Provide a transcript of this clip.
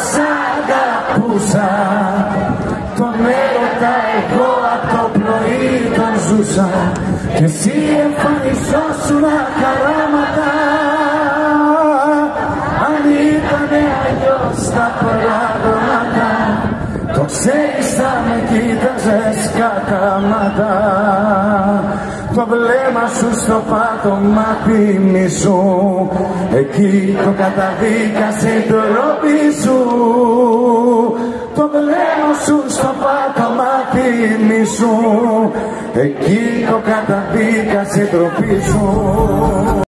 σ' αγαπούσα, τον έρωτα εγώ απ' το πρωί τον ζούσα, κι εσύ εμφανιζόσουν χαράματα. Αν ήτανε αλλιώς τα πράγματα, το ξέρεις θα με κοίταζες κατάματα. Το βλέμμα σου στο πάτωμα θυμίσου, εκεί το καταδίκασε η τροπή σου. Το βλέμμα σου στο πάτωμα θυμίσου, εκεί το καταδίκασε η τροπή σου.